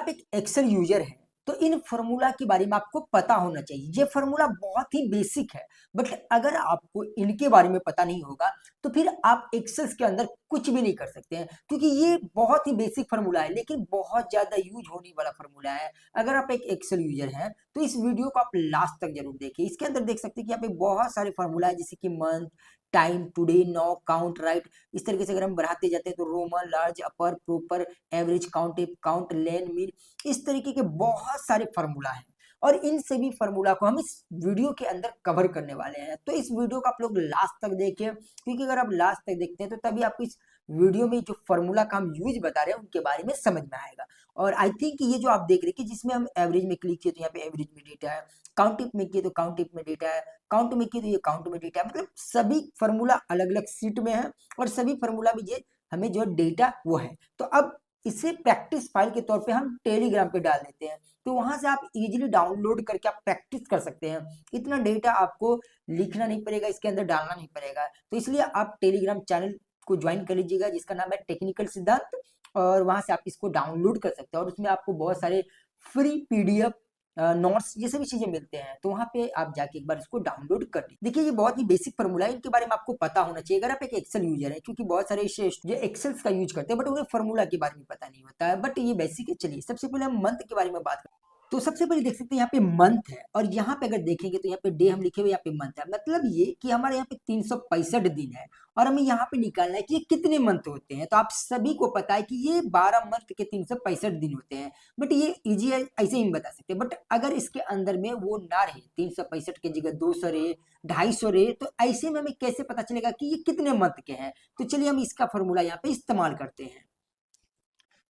आप एक Excel user हैं तो इन फॉर्मूला के बारे में आपको पता होना चाहिए। ये फॉर्मूला बहुत ही बेसिक है, बट अगर आपको इनके बारे में पता नहीं होगा तो फिर आप एक्सेल के अंदर कुछ भी नहीं कर सकते हैं, क्योंकि ये बहुत ही बेसिक फॉर्मूला है लेकिन बहुत ज्यादा यूज होने वाला फॉर्मूला है। अगर आप एक एक्सेल यूजर हैं तो इस वीडियो को आप लास्ट तक जरूर देखिए। इसके अंदर देख सकते हैं कि यहाँ पे बहुत सारे फॉर्मूला है, जैसे कि month, time, today, now, count, right. इस तरीके से अगर हम बढ़ाते जाते हैं तो रोमन, लार्ज, अपर, प्रॉपर, एवरेज, काउंट, काउंट, लेन, मीन, इस तरीके के बहुत सारे फॉर्मूला हैं और इन सभी फॉर्मूला को हम इस वीडियो के अंदर कवर करने वाले हैं। तो इस वीडियो को आप लोग लास्ट तक देखिए, क्योंकि अगर आप लास्ट तक देखते हैं तो तभी आपको इस वीडियो में जो फॉर्मूला का हम यूज बता रहे हैं उनके बारे में समझ में आएगा। और आई थिंक ये जो आप देख रहे हैं कि जिसमें हम एवरेज में क्लिक किए तो यहाँ पे एवरेज में डेटा है, काउंट टिप में किए तो काउंट टिप में डेटा है, काउंट में किए तो ये काउंट में डेटा है। मतलब सभी फॉर्मूला अलग अलग सीट में है और सभी फॉर्मूला में ये हमें जो डेटा वो है। तो अब इसे प्रैक्टिस फाइल के तौर पे हम टेलीग्राम पे डाल देते हैं, तो वहां से आप इजीली डाउनलोड करके आप प्रैक्टिस कर सकते हैं। इतना डेटा आपको लिखना नहीं पड़ेगा, इसके अंदर डालना नहीं पड़ेगा। तो इसलिए आप टेलीग्राम चैनल को ज्वाइन कर लीजिएगा जिसका नाम है टेक्निकल सिद्धांत, और वहां से आप इसको डाउनलोड कर सकते हैं और उसमें आपको बहुत सारे फ्री पीडीएफ, नोट्स, ये सभी चीजें मिलते हैं। तो वहां पे आप जाके एक बार इसको डाउनलोड कर लीजिए। देखिए ये बहुत ही बेसिक फॉर्मूला है, इनके बारे में आपको पता होना चाहिए अगर आप एक एक्सेल यूजर है, क्योंकि बहुत सारे जो एक्सेल्स का यूज करते हैं बट उन्हें फॉर्मूला के बारे में पता नहीं होता है। बट ये बेसिक है। चलिए सबसे पहले हम मंथ के बारे में बात करते हैं। तो सबसे पहले देख सकते हैं यहाँ पे मंथ है और यहाँ पे अगर देखेंगे तो यहाँ पे डे हम लिखे हुए, यहाँ पे मंथ है। मतलब ये कि हमारे यहाँ पे 365 दिन है और हमें यहाँ पे निकालना है कि ये कितने मंथ होते हैं। तो आप सभी को पता है कि ये 12 मंथ के 365 दिन होते हैं, बट ये इजी है, ऐसे ही हम बता सकते हैं। बट अगर इसके अंदर में वो ना रहे, 365 की जगह 200 रहे, 250 रहे, तो ऐसे में हमें कैसे पता चलेगा कि ये कितने मंथ के हैं। तो चलिए हम इसका फॉर्मूला यहाँ पे इस्तेमाल करते हैं।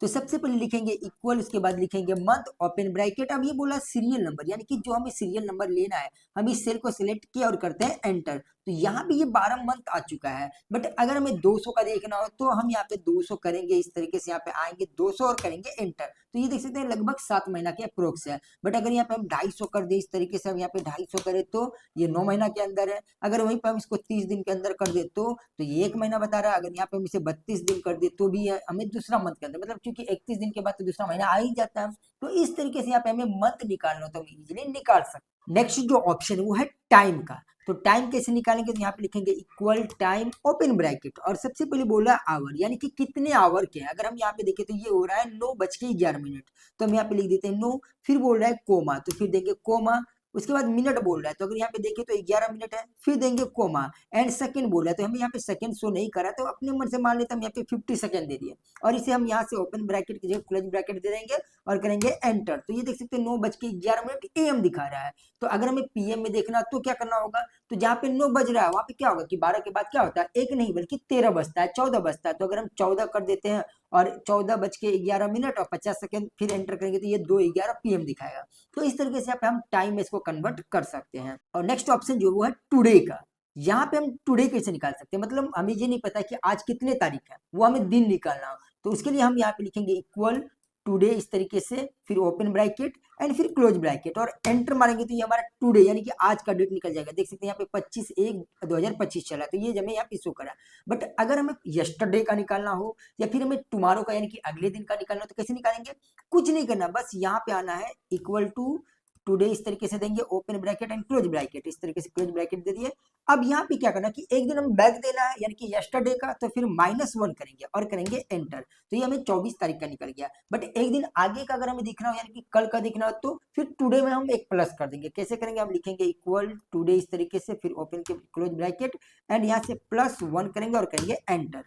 तो सबसे पहले लिखेंगे इक्वल, उसके बाद लिखेंगे मंथ, ओपन ब्रैकेट। अब ये बोला सीरियल नंबर, यानी कि जो हमें सीरियल नंबर लेना है हम इस सेल को सिलेक्ट किया और करते हैं एंटर। तो यहाँ पे ये 12 मंथ आ चुका है, बट अगर हमें 200 का देखना हो तो हम यहाँ पे 200 करेंगे, इस तरीके से यहाँ पे आएंगे 200 और करेंगे एंटर। तो ये देख सकते हैं लगभग 7 महीना के अप्रोक्स है। बट अगर यहाँ पे हम 250 कर दे, इस तरीके से हम यहाँ पे 250 करें तो ये 9 महीना के अंदर है। अगर वहीं पर हम इसको 30 दिन के अंदर कर दे तो ये 1 महीना बता रहा है। अगर यहाँ पे हम इसे 32 दिन कर दे तो भी हमें दूसरा मंथ के अंदर, मतलब क्योंकि 31 दिन के बाद तो दूसरा महीना आ ही जाता है। तो इस तरीके से यहाँ पे हमें मंथ निकालना हो तो हम इजीली निकाल सकते हैं। नेक्स्ट जो ऑप्शन है वो है टाइम का। तो टाइम कैसे निकालेंगे, तो यहाँ पे लिखेंगे इक्वल टाइम, ओपन ब्रैकेट, और सबसे पहले बोल रहा है आवर, यानी कि कितने आवर के हैं। अगर हम यहाँ पे देखें तो ये हो रहा है 9:11, तो हम यहाँ पे लिख देते हैं 9। फिर बोल रहा है कोमा, तो फिर देंगे कोमा। उसके बाद मिनट बोल रहा है, तो अगर यहाँ पे देखें तो 11 मिनट है, फिर देंगे कोमा। एंड सेकंड बोल रहा है, तो हमें यहाँ पे सेकंड शो नहीं करा, तो अपने मन से मान लेते हम यहाँ पे 50 सेकंड दे दिए और इसे हम यहाँ से ओपन ब्रैकेट की जगह क्लोज ब्रैकेट दे देंगे और करेंगे एंटर। तो ये देख सकते हैं 9:11 AM दिखा रहा है। तो अगर हमें पीएम में देखना तो क्या करना होगा, तो जहाँ पे 9 बज रहा है वहां पे क्या होगा कि 12 के बाद क्या होता है, एक नहीं बल्कि 13 बजता है, 14 बजता है। तो अगर हम 14 कर देते हैं और 14:11 और 50 सेकंड फिर एंटर करेंगे तो ये 2:11 PM दिखाएगा। तो इस तरीके से हम टाइम में इसको कन्वर्ट कर सकते हैं। और नेक्स्ट ऑप्शन जो वो है टुडे का। यहाँ पे हम टुडे कैसे निकाल सकते हैं, मतलब हमें ये नहीं पता कि आज कितने तारीख है, वो हमें दिन निकालना हो। तो उसके लिए हम यहाँ पे लिखेंगे इक्वल टुडे, इस तरीके से, फिर ओपन ब्रैकेट एंड फिर क्लोज ब्रैकेट और एंटर मारेंगे तो ये हमारा टुडे यानी कि आज का डेट निकल जाएगा। देख सकते हैं यहाँ पे 25/1/2025 चला, तो ये हमें यहाँ पे शो करा। बट अगर हमें यस्टरडे का निकालना हो या फिर हमें टुमारो का यानी कि अगले दिन का निकालना हो तो कैसे निकालेंगे, कुछ नहीं करना, बस यहाँ पे आना है इक्वल टू टुडे, इस तरीके से देंगे, open bracket and close bracket, इस तरीके से क्लोज ब्रैकेट दे दिए। अब यहाँ पे क्या करना कि एक दिन हम बैक देना है यानी कि यस्टरडे का, तो फिर -1 करेंगे और करेंगे एंटर। तो ये हमें 24 तारीख का निकल गया। बट एक दिन आगे का अगर हमें दिखना हो यानी कि कल का दिखना हो तो फिर टुडे में हम एक प्लस कर देंगे। कैसे करेंगे, हम लिखेंगे इक्वल टुडे, इस तरीके से, फिर ओपन के क्लोज ब्रैकेट एंड यहाँ से +1 करेंगे और करेंगे एंटर।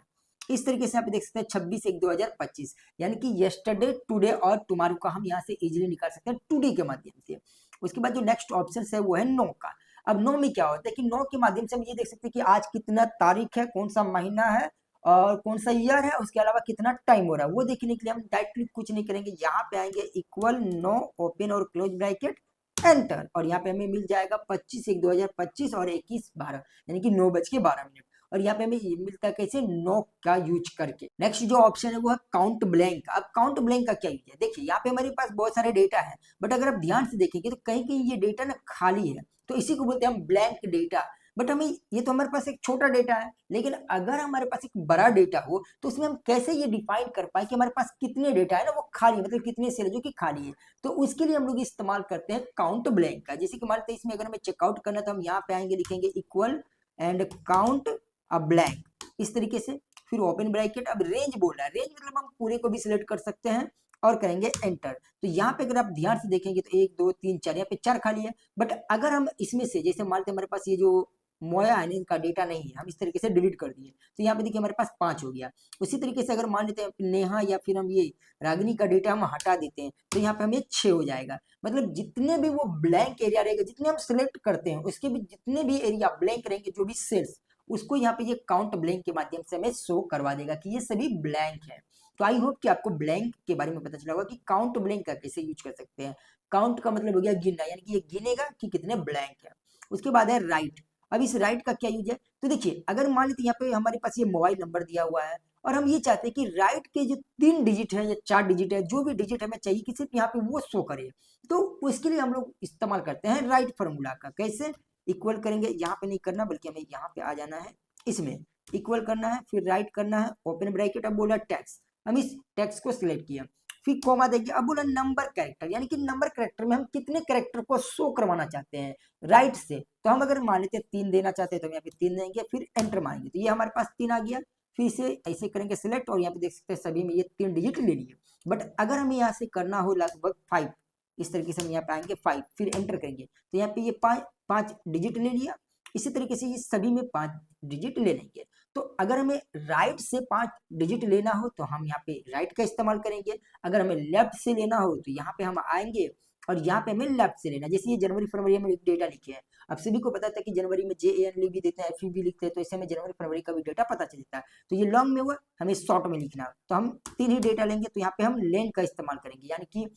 इस तरीके से आप देख सकते हैं 26/1/2025, यानी कि यस्टरडे, टुडे और टुमारो का हम यहाँ से इजीली निकाल सकते हैं टुडे के माध्यम से। उसके बाद जो नेक्स्ट ऑप्शन है वो है नो का। अब नो में क्या होता है कि नो के माध्यम से हम ये देख सकते हैं कि आज कितना तारीख है, कौन सा महीना है और कौन सा ईयर है, उसके अलावा कितना टाइम हो रहा है, वो देखने के लिए हम डायरेक्टली कुछ नहीं करेंगे। यहाँ पे आएंगे इक्वल नो, ओपन और क्लोज ब्रैकेट, एंटर, और यहाँ पे हमें मिल जाएगा 25/1/2025 और 21/12 यानी कि 9:12। और यहाँ पे हमें ये मिलता है कैसे, नो का यूज करके। नेक्स्ट जो ऑप्शन है वो है काउंट ब्लैंक। अब काउंट ब्लैंक का क्या यूज है, देखिए यहाँ पे हमारे पास बहुत सारे डेटा है, बट अगर आप ध्यान से देखेंगे तो कहीं कहीं ये डेटा ना खाली है, तो इसी को बोलते हैं हम ब्लैंक डेटा। बट हमें ये तो हमारे पास एक छोटा डेटा है, लेकिन अगर हमारे पास एक बड़ा डेटा हो तो उसमें हम कैसे ये डिफाइन कर पाए कि हमारे पास कितने डेटा है ना वो खाली, मतलब कितने सेल जो कि खाली है। तो उसके लिए हम लोग इस्तेमाल करते हैं काउंट ब्लैंक का। जैसे कि मान लेते हैं इसमें अगर हमें चेकआउट करना तो हम यहाँ पे आएंगे, लिखेंगे equal and count a blank इस तरीके से, फिर ओपन ब्रैकेट। अब रेंज बोल रहा है, रेंज मतलब हम पूरे को भी सिलेक्ट कर सकते हैं और करेंगे एंटर। तो यहाँ पे अगर आप ध्यान से देखेंगे तो 1 2 3 4, यहाँ पे 4 खाली है। बट अगर हम इसमें से जैसे मान लेते हमारे पास ये जो मोया है इनका डेटा नहीं है, हम इस तरीके से डिलीट कर दिए तो यहाँ पे देखिए हमारे पास 5 हो गया। उसी तरीके से अगर मान लेते हैं नेहा या फिर हम ये रागिनी का डेटा हम हटा देते हैं तो यहाँ पे हमें 6 हो जाएगा। मतलब जितने भी वो ब्लैंक एरिया रहेगा, जितने हम सिलेक्ट करते हैं उसके भी जितने भी एरिया ब्लैंक रहेंगे, जो भी सेल्स, उसको यहाँ पे ये काउंट ब्लैंक के माध्यम से हमें शो करवा देगा कि ये सभी ब्लैंक है। तो आई होप कि आपको ब्लैंक के बारे में पता चला होगा कि काउंट ब्लैंक का कैसे यूज कर सकते हैं। काउंट का मतलब हो गया गिनना, यानी कि ये गिनेगा कि कितने ब्लैंक है। उसके बाद है राइट। अब इस राइट का क्या यूज है, तो देखिए अगर मान लीजिए यहाँ पे हमारे पास ये मोबाइल नंबर दिया हुआ है और हम ये चाहते हैं कि राइट के जो 3 डिजिट है या 4 डिजिट है, जो भी डिजिट हमें चाहिए कि सिर्फ यहाँ पे वो शो करे, तो उसके लिए हम लोग इस्तेमाल करते हैं राइट फॉर्मूला का। कैसे, इक्वल करेंगे, यहाँ पे नहीं करना बल्कि हमें यहाँ पे आ जाना है, इसमें इक्वल करना है, फिर राइट करना है, ओपन ब्रैकेट। अब बोला टैक्स, हम इस टैक्स को सिलेक्ट किया, फिर कॉमा देंगे। अब बोला नंबर कैरेक्टर, यानी कि नंबर कैरेक्टर में हम कितने कैरेक्टर को शो करवाना चाहते हैं राइट से। तो हम अगर मान लेते हैं 3 देना चाहते हैं तो हम यहाँ पे 3 देंगे, फिर एंटर मारेंगे तो ये हमारे पास 3 आ गया। फिर इसे ऐसे करेंगे सिलेक्ट और यहाँ पे देख सकते हैं सभी में ये 3 डिजिट ले लिए। बट अगर हमें यहाँ से करना हो लगभग 5, इस तरीके से हम यहाँ पे आएंगे 5, फिर एंटर करेंगे तो यहाँ पे ये 5 डिजिट ले लिया। इसी तरीके से ये सभी में 5 डिजिट ले लेंगे। तो अगर हमें राइट से 5 डिजिट लेना हो तो हम यहाँ पे राइट का इस्तेमाल करेंगे, अगर हमें लेफ्ट से लेना हो तो यहाँ पे हम आएंगे और यहाँ पे हमें लेफ्ट से लेना। जैसे ये जनवरी फरवरी में डेटा लिखे हैं, अब सभी को पता था कि जनवरी में JAN भी देते हैं, FE भी लिखते हैं, तो इससे हमें जनवरी फरवरी का भी डेटा पता चल जाता है। तो ये लॉन्ग में हुआ, हमें शॉर्ट में लिखना, तो हम 3 ही डेटा लेंगे। तो यहाँ पे हम लेन का इस्तेमाल करेंगे, यानी कि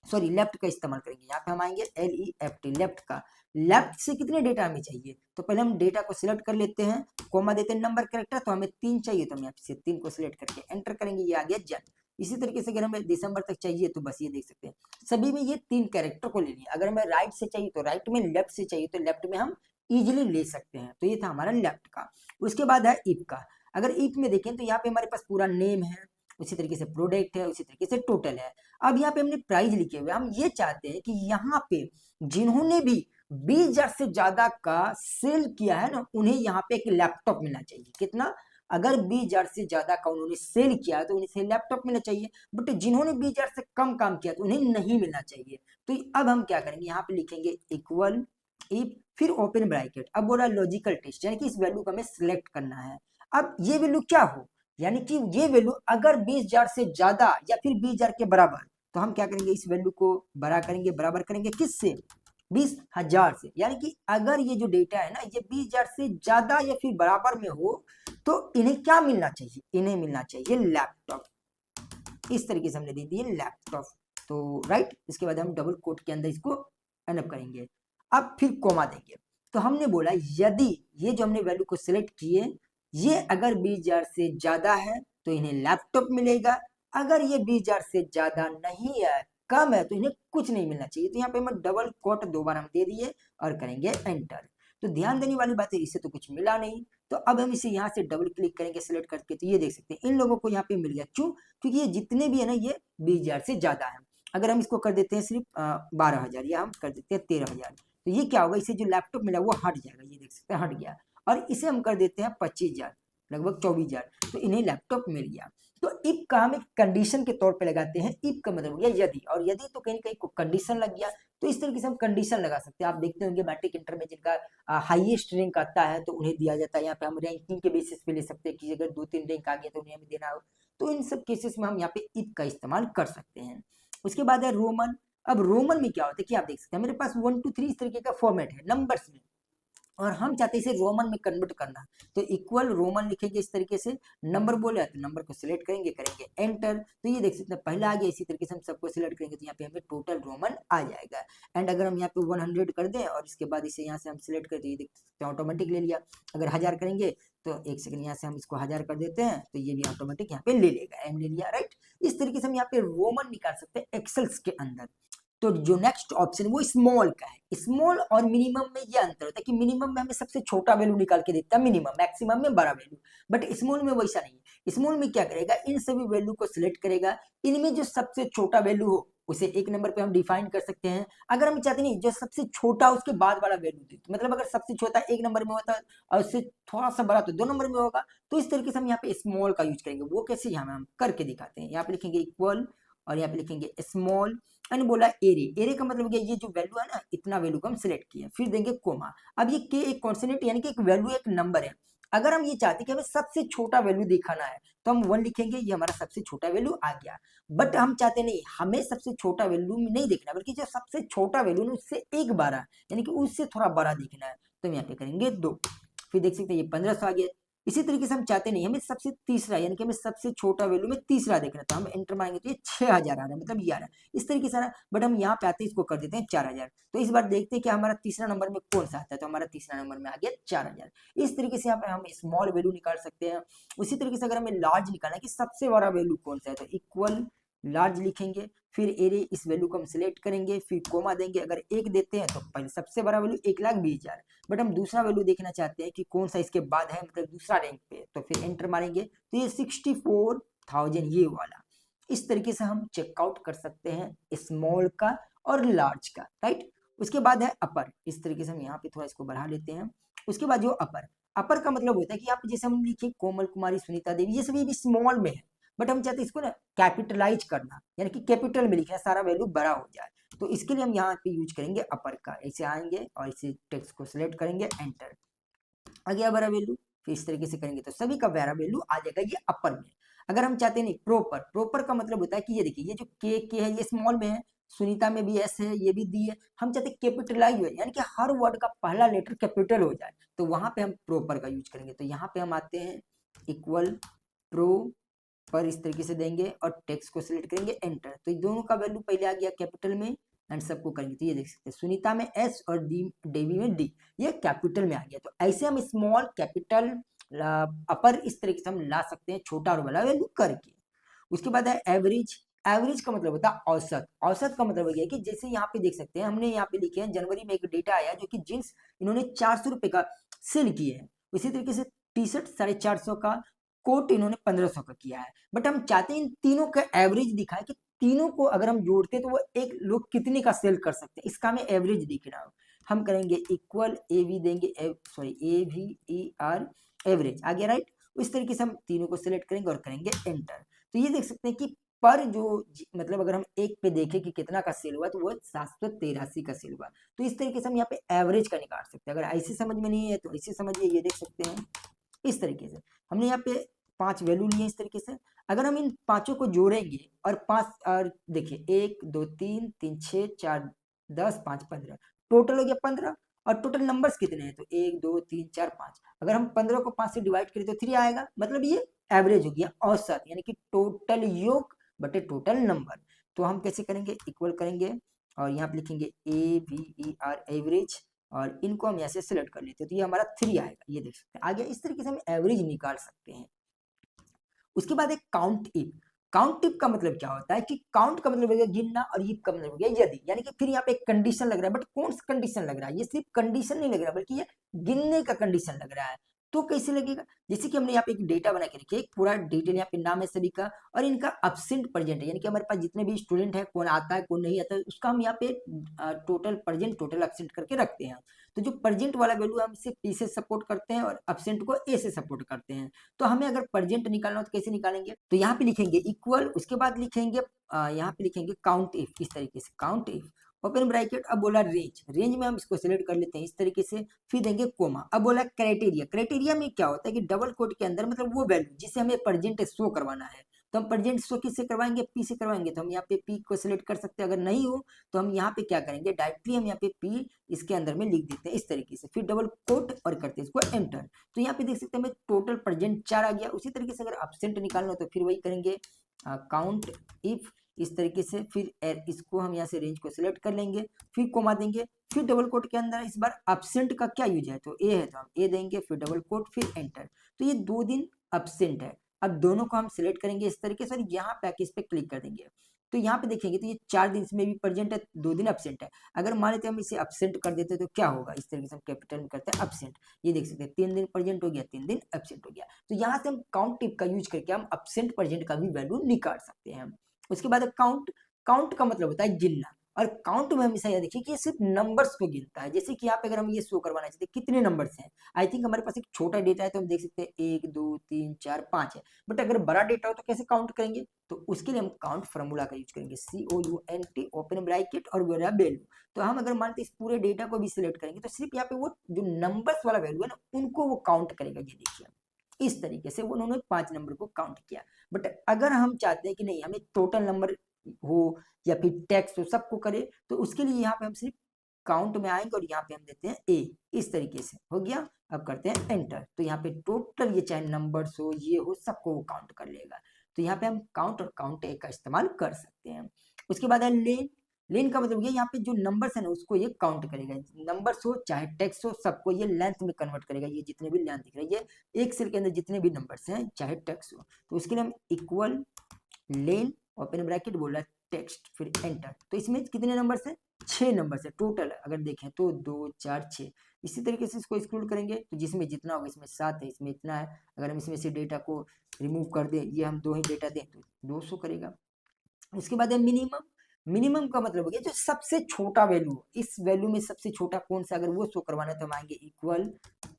सॉरी लेफ्ट का इस्तेमाल करेंगे। यहाँ पे हम आएंगे LEFT, लेफ्ट का। लेफ्ट से कितने डेटा हमें चाहिए, तो पहले हम डेटा को सिलेक्ट कर लेते हैं, कोमा देते हैं नंबर कैरेक्टर, तो हमें 3 चाहिए तो हम यहाँ से 3 को सिलेक्ट करके एंटर करेंगे, ये आ गया जन। इसी तरीके से अगर हमें दिसंबर तक चाहिए तो बस ये देख सकते हैं सभी में ये 3 कैरेक्टर को ले लिया। अगर हमें राइट से चाहिए तो राइट में, लेफ्ट से चाहिए तो लेफ्ट में हम इजिली ले सकते हैं। तो ये था हमारा लेफ्ट का। उसके बाद है इफ का। अगर इफ में देखें तो यहाँ पे हमारे पास पूरा नेम है, उसी तरीके से प्रोडक्ट है, उसी तरीके से टोटल है। अब यहाँ पे हमने प्राइस लिखे हुए, हम ये चाहते हैं कि यहाँ पे जिन्होंने भी 20,000 से ज्यादा का सेल किया है ना, उन्हें यहाँ पे एक लैपटॉप मिलना चाहिए। कितना, अगर 20,000 से ज्यादा का उन्होंने सेल किया है तो उन्हें लैपटॉप मिलना चाहिए। बट जिन्होंने 20,000 से कम काम किया तो उन्हें नहीं मिलना चाहिए। तो अब हम क्या करेंगे, यहाँ पे लिखेंगे इक्वल इफ, फिर ओपन ब्रैकेट। अब बोला लॉजिकल टेस्ट, यानी कि इस वैल्यू को हमें सिलेक्ट करना है। अब ये वैल्यू क्या हो, यानी कि ये वैल्यू अगर 20,000 से ज्यादा या फिर 20,000 के बराबर, तो हम क्या करेंगे, इस वैल्यू को बड़ा करेंगे, बराबर करेंगे किससे, 20,000 से। यानी कि अगर ये जो डेटा है ना ये 20,000 से ज्यादा या फिर बराबर में हो तो इन्हें क्या मिलना चाहिए, इन्हें मिलना चाहिए लैपटॉप। इस तरीके से हमने दे दिए लैपटॉप। तो राइट, इसके बाद हम डबल कोट के अंदर इसको एनअप करेंगे। अब फिर कोमा देंगे। तो हमने बोला यदि ये जो हमने वैल्यू को सिलेक्ट किए, ये अगर 20,000 से ज्यादा है तो इन्हें लैपटॉप मिलेगा, अगर ये 20,000 से ज्यादा नहीं है, कम है, तो इन्हें कुछ नहीं मिलना चाहिए। तो यहाँ पे हम डबल कोट 2 बार हम दे दिए और करेंगे एंटर। तो ध्यान देने वाली बात है, इससे तो कुछ मिला नहीं। तो अब हम इसे यहाँ से डबल क्लिक करेंगे सिलेक्ट करके, तो ये देख सकते हैं इन लोगों को यहाँ पे मिल गया। क्यों, क्योंकि ये जितने भी है ना ये 20,000 से ज्यादा है। अगर हम इसको कर देते हैं सिर्फ 12,000 या हम कर देते हैं 13,000, तो ये क्या होगा, इसे जो लैपटॉप मिला वो हट जाएगा, ये देख सकते हैं हट गया। और इसे हम कर देते हैं 25,000, लगभग 24,000, तो इन्हें लैपटॉप मिल गया। तो इफ का हम एक कंडीशन के तौर पे लगाते हैं। इफ का मतलब हो गया यदि, और यदि तो कहीं कहीं कंडीशन लग गया, तो इस तरीके से हम कंडीशन लगा सकते हैं। आप देखते होंगे मैट्रिक इंटर में जिनका हाईएस्ट रैंक आता है तो उन्हें दिया जाता है। यहाँ पे हम रैंकिंग के बेसिस पे ले सकते हैं कि अगर 2-3 रैंक आ गया तो उन्हें हमें देना हो। तो इन सब केसेस में हम यहाँ पे इफ का इस्तेमाल कर सकते हैं। उसके बाद है रोमन। अब रोमन में क्या होता है कि आप देख सकते हैं मेरे पास 1 2 3 इस तरीके का फॉर्मेट है नंबर्स में, और हम चाहते हैं इसे रोमन में कन्वर्ट करना। तो इक्वल रोमन लिखेंगे इस तरीके से, नंबर बोले तो नंबर को सिलेक्ट करेंगे, करेंगे एंटर। तो ये देख सकते हैं पहला आ गया। इसी तरीके से हम सबको सिलेक्ट करेंगे तो यहाँ पे हमें टोटल रोमन आ जाएगा। एंड अगर हम यहाँ पे 100 कर दें और इसके बाद इसे यहाँ से हम सिलेक्ट कर, तो ये देख सकते हैं ऑटोमेटिक ले लिया। अगर 1000 करेंगे तो एक सेकंड यहाँ से हम इसको 1000 कर देते हैं तो ये भी ऑटोमेटिक यहाँ पे ले लेगा, एम ले लिया। राइट, इस तरीके से हम यहाँ पे रोमन निकाल सकते हैं एक्सेल्स के अंदर। तो जो नेक्स्ट ऑप्शन वो स्मॉल का है। स्मॉल और मिनिमम में ये अंतर होता है कि मिनिमम में हमें सबसे छोटा वैल्यू निकाल के देता है मिनिमम, मैक्सिमम में बड़ा वैल्यू, बट स्मॉल में वैसा नहीं है। स्मॉल में क्या करेगा, इन सभी वैल्यू को सिलेक्ट करेगा, इनमें जो सबसे छोटा वैल्यू हो उसे एक नंबर पे हम डिफाइन कर सकते हैं। अगर हम चाहते नहीं जो सबसे छोटा उसके बाद वाला वैल्यू दे, तो मतलब अगर सबसे छोटा एक नंबर में होता है और उससे थोड़ा सा बड़ा तो 2 नंबर में होगा, तो इस तरीके से हम यहाँ पे स्मॉल का यूज करेंगे। वो कैसे, यहाँ हम करके दिखाते हैं। यहाँ पे लिखेंगे इक्वल और यहाँ पे लिखेंगे स्मॉल एंड बोला एरे। एरे का मतलब ये जो वैल्यू है ना, इतना वैल्यू को हम सिलेक्ट किए, फिर देंगे कोमा। अब ये के एक कॉन्स्टेंट यानी कि एक वैल्यू एक नंबर है। अगर हम ये चाहते हैं कि हमें सबसे छोटा वैल्यू दिखाना है तो हम 1 लिखेंगे, ये हमारा सबसे छोटा वैल्यू आ गया। बट हम चाहते नहीं, हमें सबसे छोटा वैल्यू नहीं देखना, बल्कि जो सबसे छोटा वैल्यू है उससे एक बड़ा यानी कि उससे थोड़ा बड़ा देखना है, तो हम यहाँ पे करेंगे 2। फिर देख सकते हैं ये 1500 आ गया। इसी तरीके से हम चाहते नहीं हमें सबसे तीसरा यानी कि हमें सबसे छोटा वैल्यू में तीसरा देखना, तो हम एंटर मारेंगे तो ये 6000 आ रहा है, मतलब ये आ रहा है इस तरीके से आ रहा है। बट हम यहाँ पे आते हैं इसको कर देते हैं 4000। तो इस बार देखते हैं कि हमारा तीसरा नंबर में कौन सा आता है, तो हमारा तीसरा नंबर में आ गया 4000। इस तरीके से यहाँ पे हम स्मॉल वैल्यू निकाल सकते हैं। उसी तरीके से अगर हमें लार्ज निकालना है कि सबसे बड़ा वैल्यू कौन सा है, तो इक्वल लार्ज लिखेंगे, फिर एरे इस वैल्यू को हम सिलेक्ट करेंगे, फिर कोमा देंगे। अगर 1 देते हैं तो पहले सबसे बड़ा वैल्यू 1,20,000, बट हम दूसरा वैल्यू देखना चाहते हैं कि कौन सा इसके बाद है, मतलब दूसरा रैंक पे, तो फिर एंटर मारेंगे तो ये 64,000 ये वाला। इस तरीके से हम चेकआउट कर सकते हैं स्मॉल का और लार्ज का, राइट। उसके बाद है अपर। इस तरीके से हम यहाँ पे थोड़ा इसको बढ़ा लेते हैं। उसके बाद जो अपर, अपर का मतलब होता है कि आप जैसे हम लिखे कोमल कुमारी, सुनीता देवी, ये सभी भी स्मॉल में है, बट हम चाहते हैं इसको ना कैपिटलाइज करना, यानी कि कैपिटल में लिखना, सारा वैल्यू बड़ा हो जाए। तो इसके लिए हम यहाँ पे यूज करेंगे अपर का। ऐसे आएंगे और इसे टेक्स्ट को सिलेक्ट करेंगे, एंटर आ गया बड़ा वैल्यू। फिर इस तरीके से करेंगे तो सभी का बड़ा वैल्यू आ जाएगा ये अपर में। अगर हम चाहते नहीं प्रॉपर, प्रॉपर का मतलब होता है कि ये देखिए ये जो के है ये स्मॉल में है, सुनीता में भी एस है, ये भी दी है, हम चाहते कैपिटलाइज हो यानी कि हर वर्ड का पहला लेटर कैपिटल हो जाए, तो वहां पे हम प्रॉपर का यूज करेंगे। तो यहाँ पे हम आते हैं इक्वल प्रो पर इस तरीके से देंगे और टेक्स्ट को सिलेक्ट करेंगे, एंटर। तो ये दोनों का वैल्यू पहले आ गया कैपिटल में एंड सबको करेंगे तो ये देख सकते हैं सुनीता में एस और डी देवी में डी, ये कैपिटल में आ गया। तो ऐसे हम स्मॉल कैपिटल अपर इस तरीके से हम ला सकते हैं छोटा और बड़ा वैल्यू करके। उसके बाद है एवरेज। एवरेज का मतलब होता है औसत। औसत का मतलब है कि जैसे यहाँ पे देख सकते हैं हमने यहाँ पे लिखे हैं जनवरी में एक डेटा आया जो कि जींस इन्होंने 400 रुपए का सेल किए हैं। इसी तरीके से टी शर्ट 450 का, कोट इन्होंने 1500 का किया है। बट हम चाहते हैं इन तीनों का एवरेज दिखाए कि तीनों को अगर हम जोड़ते हैं तो वो एक लोग कितने का सेल कर सकते हैं, इसका हमें एवरेज दिखना हो। हम करेंगे इक्वल ए वी देंगे, sorry A V E R, average आ गया, राइट। इस तरीके से हम तीनों को सिलेक्ट करेंगे और करेंगे एंटर। तो ये देख सकते हैं कि पर जो मतलब अगर हम एक पे देखें कि कितना का सेल हुआ तो वो 783 का सेल हुआ। तो इस तरीके से हम यहाँ पे एवरेज का निकाल सकते हैं। अगर ऐसे समझ में नहीं है तो ऐसे समझिए, ये देख सकते हैं इस तरीके से हमने यहाँ पे 5 वैल्यू लिए इस तरीके से। अगर हम इन पांचों को जोड़ेंगे और 5 और देखिए 1 2 3 3 6 4 10 5 15, टोटल हो गया 15। और टोटल नंबर्स कितने हैं तो 1 2 3 4 5, अगर हम 15 को 5 से डिवाइड करें तो 3 आएगा, मतलब ये एवरेज हो गया, औसत यानी कि टोटल योग बटे टोटल नंबर। तो हम कैसे करेंगे, इक्वल करेंगे और यहाँ पे लिखेंगे AVER एवरेज और इनको हम यहाँ से सिलेक्ट कर लेते हैं तो ये हमारा 3 आएगा, ये देख सकते हैं आ गया। इस तरीके से हम एवरेज निकाल सकते हैं। उसके बाद एक काउंट इफ। काउंट इफ का मतलब क्या होता है कि काउंट का मतलब हो गया गिनना और इफ का मतलब हो गया यदि, यानी कि फिर यहाँ पे एक कंडीशन लग रहा है, बट कौन सा कंडीशन लग रहा है, ये सिर्फ कंडीशन नहीं लग रहा बल्कि ये गिनने का कंडीशन लग रहा है। तो कैसे लगेगा, जैसे कि हमने यहाँ पे एक डेटा बना के रखी है, पूरा डिटेल यहाँ पे नाम है सभी का और इनका एब्सेंट प्रेजेंट है, यानी कि हमारे पास जितने भी स्टूडेंट है कौन आता है कौन नहीं आता है उसका हम यहाँ पे टोटल प्रेजेंट टोटल एब्सेंट करके रखते हैं। तो जो प्रेजेंट वाला वैल्यू हम सिर्फ पी से सपोर्ट करते हैं और एब्सेंट को ए से सपोर्ट करते हैं। तो हमें अगर प्रेजेंट निकालना हो तो कैसे निकालेंगे, तो यहाँ पे लिखेंगे इक्वल, उसके बाद लिखेंगे यहाँ पे लिखेंगे काउंट इफ, इस तरीके से काउंट इफ ओपन ब्रैकेट। अब बोला रेंज, रेंज में हम इसको सिलेक्ट कर लेते हैं इस तरीके से, फिर देंगे कोमा। अब बोला क्राइटेरिया, क्राइटेरिया में क्या होता है कि डबल कोट के अंदर मतलब वो वैल्यू जिसे हमें प्रेजेंट शो करवाना है, तो हम प्रेजेंट शो किससे करवाएंगे, पी से करवाएंगे। तो हम यहाँ पे पी को सिलेक्ट कर सकते हैं, अगर नहीं हो तो हम यहाँ पे क्या करेंगे डायरेक्टली हम यहाँ पे पी इसके अंदर में लिख देते हैं इस तरीके से, फिर डबल कोट और करते हैं इसको एंटर। तो यहाँ पे देख सकते हैं हमें टोटल प्रेजेंट 4 आ गया। उसी तरीके से अगर एब्सेंट निकालना हो तो फिर वही करेंगे काउंट इफ इस तरीके से, फिर इसको हम यहाँ से रेंज को सिलेक्ट कर लेंगे, फिर कोमा देंगे, फिर डबल कोट के अंदर इस बार एब्सेंट का क्या यूज है तो ए है तो हम ए देंगे, फिर डबल कोट फिर एंटर। तो ये 2 दिन एब्सेंट है। अब दोनों को हम सिलेक्ट करेंगे इस तरीके से, यहाँ पे इस पे क्लिक कर देंगे। तो यहाँ पे देखेंगे तो ये 4 दिन इसमें भी प्रेजेंट है, 2 दिन एब्सेंट है। अगर मान लेते हम इसे एब्सेंट कर देते तो क्या होगा, इस तरीके से हम कैपिटल में करते हैं एब्सेंट, ये देख सकते हैं 3 दिन प्रेजेंट हो गया, 3 दिन एब्सेंट हो गया। तो यहाँ से हम काउंट टिप का यूज करके हम एब्सेंट प्रेजेंट का भी वैल्यू निकाल सकते हैं। उसके बाद काउंट, काउंट का मतलब होता है गिनना, और काउंट में हमेशा यह देखिए कि ये सिर्फ नंबर्स को गिनता है। जैसे कि यहाँ पे अगर हम ये शो करवाना चाहते हैं कितने नंबर्स हैं, आई थिंक हमारे पास एक छोटा डेटा है तो हम देख सकते हैं 1 2 3 4 5 है, बट अगर बड़ा डेटा हो तो कैसे काउंट करेंगे, तो उसके लिए हम काउंट फार्मूला का यूज करेंगे, COUNT ओपन ब्रैकेट और वैल्यू। तो हम अगर मानते इस पूरे डेटा को भी सिलेक्ट करेंगे तो सिर्फ यहाँ पे वो जो नंबर्स वाला वैल्यू है ना उनको वो काउंट करेगा। ये देखिए इस तरीके से उन्होंने 5 नंबर को काउंट किया। बट अगर हम चाहते हैं कि नहीं हमें टोटल नंबर हो या फिर टेक्स्ट हो सबको करे, तो उसके लिए यहाँ पे हम सिर्फ काउंट में आएंगे और यहाँ पे हम देते हैं ए, इस तरीके से हो गया। अब करते हैं एंटर, तो यहाँ पे टोटल ये चाहे नंबर्स हो ये हो सबको वो काउंट कर लेगा। तो यहाँ पे हम काउंट और काउंट ए का इस्तेमाल कर सकते हैं। उसके बाद है लेन, लेन का मतलब ये यहाँ पे जो नंबर्स है ना उसको ये काउंट करेगा, नंबर्स हो चाहे टेक्स्ट हो सबको ये लेंथ में कन्वर्ट करेगा। ये जितने भी लेंथ दिख रही है ये एक सेल के अंदर जितने भी नंबर्स हैं चाहे टेक्स्ट हो, तो उसके लिए हम इक्वल लेन ओपन ब्रैकेट बोल रहा है टेक्स्ट फिर एंटर। तो इसमें कितने नंबर्स हैं, 6 नंबर्स है टोटल, अगर देखें तो 2 4 6। इसी तरीके से इसको एक्सक्लूड करेंगे तो जिसमें जितना होगा, इसमें 7 है इसमें इतना है, अगर हम इसमें से डेटा को रिमूव कर दें, ये हम 2 ही डेटा दें तो 200 करेगा। उसके बाद है मिनिमम, मिनिमम का मतलब हो गया जो सबसे छोटा वैल्यू, इस वैल्यू में सबसे छोटा कौन सा, अगर वो शो करवाना है तो हम आएंगे इक्वल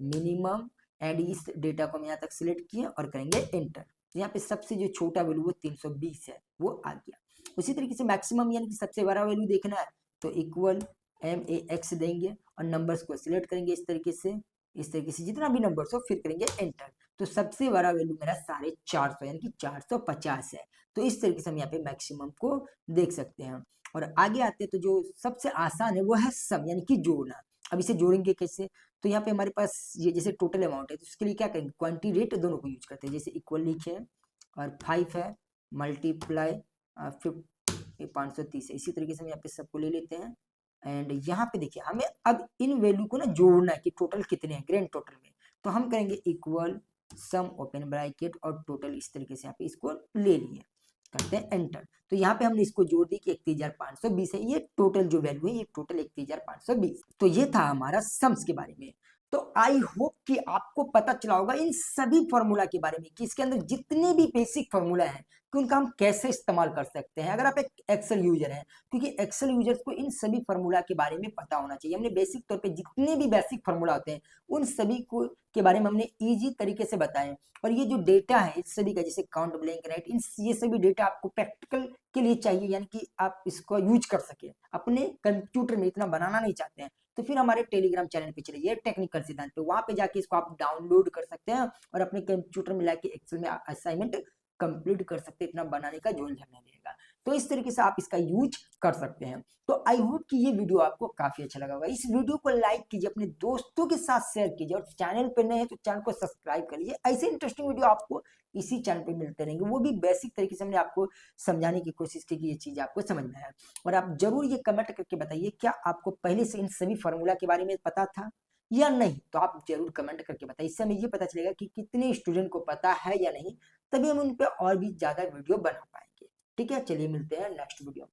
मिनिमम एंड इस डेटा को हम यहाँ तक सिलेक्ट किए और करेंगे एंटर। यहाँ पे सबसे जो छोटा वैल्यू वो 320 है वो आ गया। उसी तरीके से मैक्सिमम यानी कि सबसे बड़ा वैल्यू देखना है तो इक्वल MAX देंगे और नंबर्स को सिलेक्ट करेंगे इस तरीके से, इस तरीके से जितना भी नंबर्स हो फिर करेंगे एंटर। तो सबसे बड़ा वैल्यू मेरा 450 यानी कि 450 है। तो इस तरीके से हम यहाँ पे मैक्सिमम को देख सकते हैं। और आगे आते हैं तो जो सबसे आसान है वो है सम यानी कि जोड़ना। अब इसे जोड़ेंगे कैसे, तो यहाँ पे हमारे पास ये जैसे टोटल अमाउंट है तो उसके लिए क्या करेंगे, क्वांटिटी रेट दोनों को यूज करते हैं। जैसे इक्वल लिखे और 5 है मल्टीप्लाई 530 है, इसी तरीके से हम यहाँ पे सबको ले लेते हैं। एंड यहाँ पे देखिए हमें अब इन वैल्यू को ना जोड़ना है कि टोटल कितने हैं ग्रैंड टोटल में, तो हम करेंगे इक्वल सम ओपन ब्रैकेट और टोटल, इस तरीके से यहाँ पे इसको ले लिए, करते हैं एंटर। तो यहाँ पे हमने इसको जोड़ दी कि 31,520 है, ये टोटल जो वैल्यू है ये टोटल 31,520। तो ये था हमारा सम्स के बारे में। तो आई होप कि आपको पता चला होगा इन सभी फॉर्मूला के बारे में कि इसके अंदर जितने भी बेसिक फॉर्मूला हैं कि उनका हम कैसे इस्तेमाल कर सकते हैं अगर आप एक एक्सेल यूजर हैं, क्योंकि एक्सेल यूजर्स को इन सभी फॉर्मूला के बारे में पता होना चाहिए। हमने बेसिक तौर पे जितने भी बेसिक फॉर्मूला होते हैं उन सभी को के बारे में हमने इजी तरीके से बताया। और ये जो डेटा है इस सभी का जैसे काउंट ब्लैंक राइट इन ये सभी डेटा आपको प्रैक्टिकल के लिए चाहिए, यानी कि आप इसको यूज कर सके, अपने कंप्यूटर में इतना बनाना नहीं चाहते हैं तो फिर हमारे टेलीग्राम चैनल पे चलिए टेक्निकल सिद्धांत पे, वहां पे जाके इसको आप डाउनलोड कर सकते हैं और अपने कंप्यूटर में लाके एक्सेल में असाइनमेंट कंप्लीट कर सकते हैं, इतना बनाने का झोल नहीं रहेगा। तो इस तरीके से आप इसका यूज कर सकते हैं। तो आई होप कि ये वीडियो आपको काफी अच्छा लगा होगा। इस वीडियो को लाइक कीजिए, अपने दोस्तों के साथ शेयर कीजिए और चैनल पे नए हैं तो चैनल को सब्सक्राइब कर लीजिए। ऐसे इंटरेस्टिंग वीडियो आपको इसी चैनल पे मिलते रहेंगे, वो भी बेसिक तरीके से हमने आपको समझाने की कोशिश की कि ये चीज आपको समझ में आए। और आप जरूर ये कमेंट करके बताइए क्या आपको पहले से इन सभी फॉर्मूला के बारे में पता था या नहीं, तो आप जरूर कमेंट करके बताइए। इससे हमें ये पता चलेगा कि कितने स्टूडेंट को पता है या नहीं, तभी हम उन पे और भी ज्यादा वीडियो बना पाएंगे। ठीक है, चलिए मिलते हैं नेक्स्ट वीडियो।